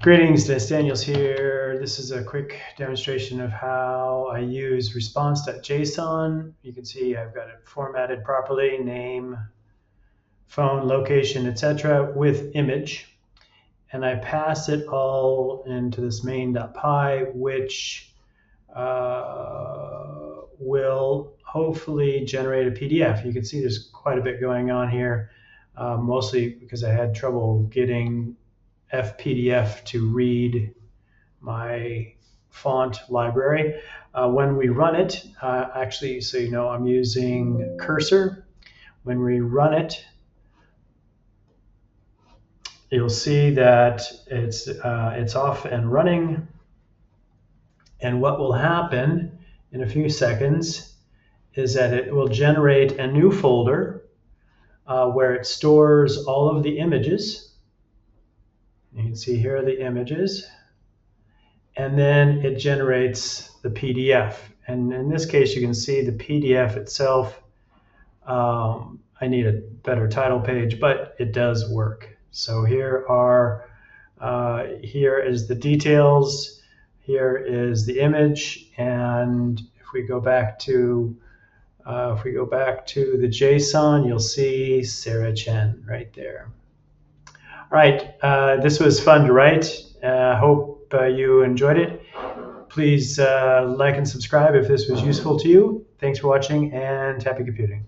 Greetings, Dennis Daniels here. This is a quick demonstration of how I use response.json. You can see I've got it formatted properly, name, phone, location, etc. with image. And I pass it all into this main.py, which will hopefully generate a PDF. You can see there's quite a bit going on here, mostly because I had trouble getting FPDF to read my font library. When we run it, actually, so you know, I'm using cursor. When we run it, you'll see that it's off and running. And what will happen in a few seconds is that it will generate a new folder where it stores all of the images. You can see here are the images. And then it generates the PDF. And in this case, you can see the PDF itself. I need a better title page, but it does work. So here is the details. Here is the image. And if we go back to the JSON, you'll see Sarah Chen right there. All right, this was fun to write. Hope you enjoyed it. Please like and subscribe if this was useful to you. Thanks for watching and happy computing.